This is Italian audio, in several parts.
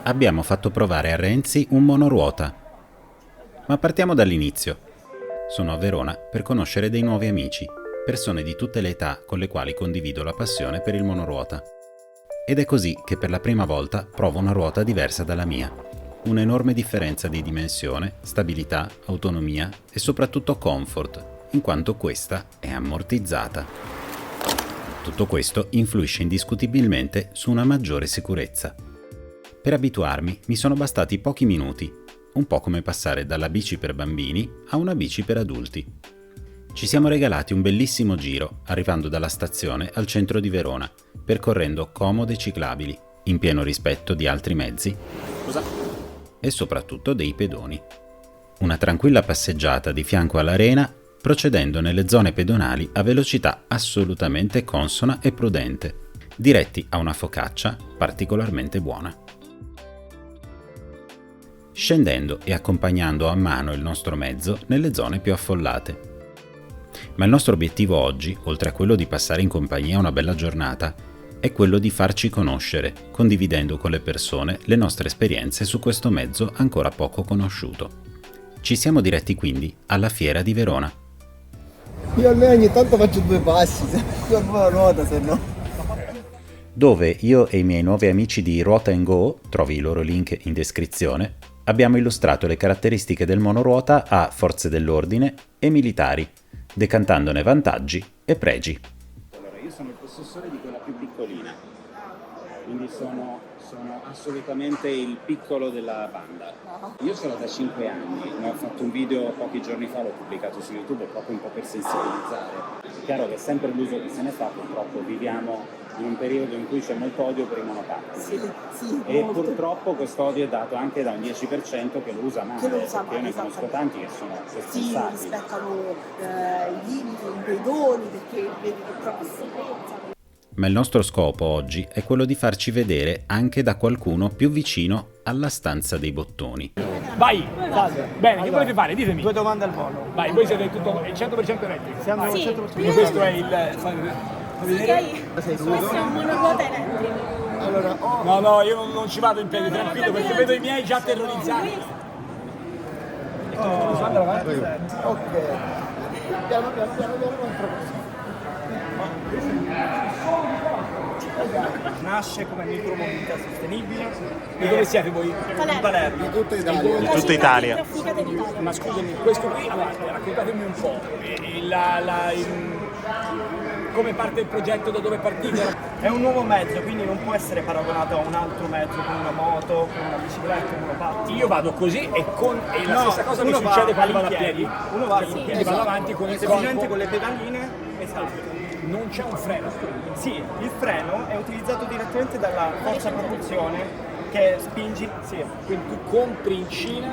Abbiamo fatto provare a Renzi un monoruota. Ma partiamo dall'inizio. Sono a Verona per conoscere dei nuovi amici, persone di tutte le età con le quali condivido la passione per il monoruota. Ed è così che per la prima volta provo una ruota diversa dalla mia. Un'enorme differenza di dimensione, stabilità, autonomia e soprattutto comfort, in quanto questa è ammortizzata. Tutto questo influisce indiscutibilmente su una maggiore sicurezza. Per abituarmi mi sono bastati pochi minuti, un po' come passare dalla bici per bambini a una bici per adulti. Ci siamo regalati un bellissimo giro, arrivando dalla stazione al centro di Verona, percorrendo comode ciclabili, in pieno rispetto di altri mezzi e soprattutto dei pedoni. Una tranquilla passeggiata di fianco all'arena, procedendo nelle zone pedonali a velocità assolutamente consona e prudente, diretti a una focaccia particolarmente buona. Scendendo e accompagnando a mano il nostro mezzo nelle zone più affollate. Ma il nostro obiettivo oggi, oltre a quello di passare in compagnia una bella giornata, è quello di farci conoscere, condividendo con le persone le nostre esperienze su questo mezzo ancora poco conosciuto. Ci siamo diretti quindi alla Fiera di Verona. Io almeno ogni tanto faccio 2 passi, se non una ruota, se no. Dove io e i miei nuovi amici di Ruota & Go, trovi i loro link in descrizione, abbiamo illustrato le caratteristiche del monoruota a forze dell'ordine e militari, decantandone vantaggi e pregi. Allora, io sono il possessore di quella più piccolina, quindi sono assolutamente il piccolo della banda. Io ce l'ho da 5 anni, ne ho fatto un video pochi giorni fa, l'ho pubblicato su YouTube proprio un po' per sensibilizzare. È chiaro che sempre l'uso che se ne fa, purtroppo viviamo in un periodo in cui c'è molto odio per i monopattini. Sì, e molto. Purtroppo questo odio è dato anche da un 10% che lo usa male, perché io ne conosco tanti che sono responsabili. Sì, rispettano i limiti, i pedoni, perché vedi che proprio sicurezza. Ma il nostro scopo oggi è quello di farci vedere anche da qualcuno più vicino alla stanza dei bottoni. Vai! Bene, che volete fare? Ditemi. 2 domande al volo. Vai, voi siete tutto il 100% elettrico. Siamo al Sì. 100%. Quindi questo è il... Questo è un monoruota elettrico. Allora, No, io non ci vado in piedi, tranquillo, perché vedo i miei già terrorizzati. ok. Piano, non troppo. Nasce come micromobilità sostenibile. E dove siete voi? Palermo. Di tutta Italia. Di tutta Italia. Trafficata in Italia. Ma scusami, questo qui, allora, raccontatemi un po', come parte il progetto, da dove partite? È un nuovo mezzo, quindi non può essere paragonato a un altro mezzo, con una moto, con una bicicletta, un monopattino. Io vado così e la stessa cosa mi succede quando vado a piedi. Uno va in Quindi piedi, vado avanti con il semplicemente corpo. con le pedaline, esatto. Non c'è un freno. Sì, il freno è utilizzato direttamente dalla forza a propulsione che spingi, sì. Quindi tu compri in Cina,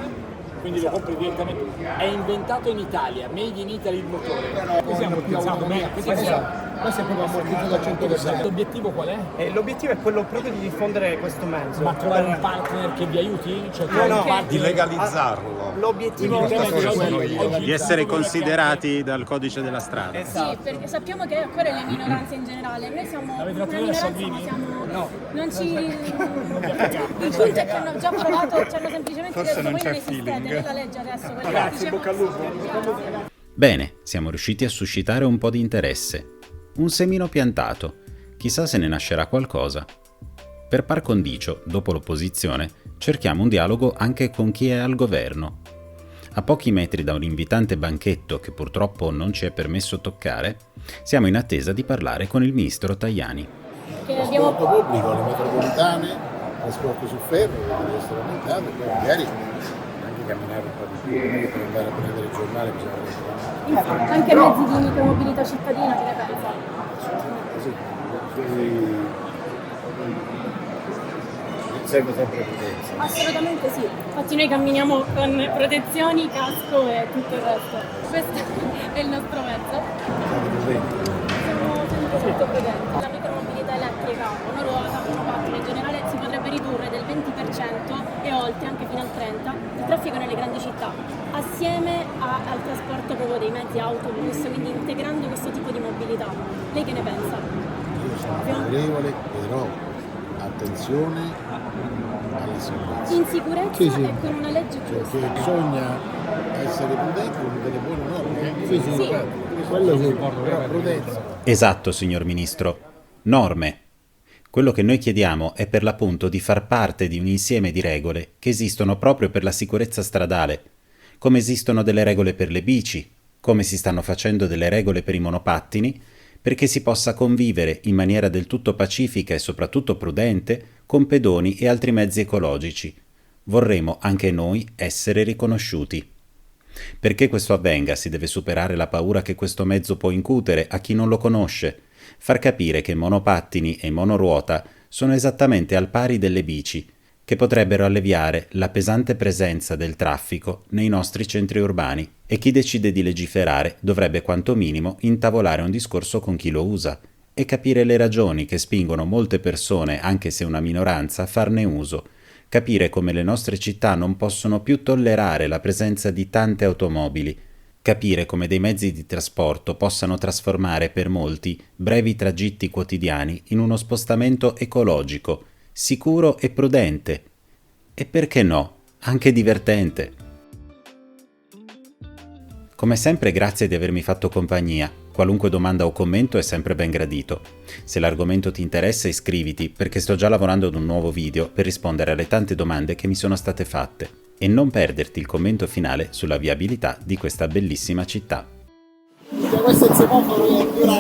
quindi lo compri direttamente. È inventato in Italia, made in Italy il motore. Così è ammortizzato bene. Questo è proprio ammortizzato al 100%. L'obiettivo qual è? L'obiettivo è quello proprio di diffondere questo mezzo. Ma trovare un partner che vi aiuti? Cioè, No, un partner... Di legalizzarlo. L'obiettivo Quindi il tema è sono oggi- io. oggi- Di essere considerati dal codice della strada. Sì, perché sappiamo che quelle le minoranze in generale. Noi siamo L'avete una fatto vedere a minoranza, Salvini? ma siamo. No. Non ci. Il punto è che hanno già provato, ci hanno semplicemente detto voi non esistete, nella legge adesso. Grazie, bocca al lupo. Bene, siamo riusciti a suscitare un po' di interesse. Un semino piantato. Chissà se ne nascerà qualcosa. Per par condicio, dopo l'opposizione, cerchiamo un dialogo anche con chi è al governo. A pochi metri da un invitante banchetto che purtroppo non ci è permesso toccare, siamo in attesa di parlare con il ministro Tajani. Che abbiamo. Trasporto pubblico, le metropolitane, trasporto su ferro, deve essere aumentato, poi magari anche camminare un po' di più, non è che per andare a prendere il giornale bisogna prendere Infatti, anche mezzi di micromobilità cittadina, che ne pensa? così. Serve sempre prudenza. Assolutamente sì. Infatti noi camminiamo con protezioni, casco e tutto il resto. Questo è il nostro mezzo. Siamo sempre molto prudenti. La micromobilità elettrica, monoruota, monopattino in generale si potrebbe ridurre del 20% e oltre, anche fino al 30%, il traffico nelle grandi città, assieme al trasporto proprio dei mezzi autobus, quindi integrando questo tipo di mobilità. Lei che ne pensa? Sono favorevole, però attenzione alla sicurezza. In sicurezza Sì, sì. e con una legge giusta. Perché bisogna essere prudenti con delle buone norme. Sì. Quello sì, però prudenza. Esatto, signor Ministro. Norme. Quello che noi chiediamo è per l'appunto di far parte di un insieme di regole che esistono proprio per la sicurezza stradale, come esistono delle regole per le bici, come si stanno facendo delle regole per i monopattini, perché si possa convivere in maniera del tutto pacifica e soprattutto prudente con pedoni e altri mezzi ecologici. Vorremmo anche noi essere riconosciuti. Perché questo avvenga si deve superare la paura che questo mezzo può incutere a chi non lo conosce, far capire che monopattini e monoruota sono esattamente al pari delle bici, che potrebbero alleviare la pesante presenza del traffico nei nostri centri urbani, e chi decide di legiferare dovrebbe quanto minimo intavolare un discorso con chi lo usa e capire le ragioni che spingono molte persone, anche se una minoranza, a farne uso, capire come le nostre città non possono più tollerare la presenza di tante automobili, capire come dei mezzi di trasporto possano trasformare per molti brevi tragitti quotidiani in uno spostamento ecologico, sicuro e prudente, e perché no, anche divertente. Come sempre, grazie di avermi fatto compagnia. Qualunque domanda o commento è sempre ben gradito. Se l'argomento ti interessa, iscriviti, perché sto già lavorando ad un nuovo video per rispondere alle tante domande che mi sono state fatte. E non perderti il commento finale sulla viabilità di questa bellissima città. Questo è il semaforo che dura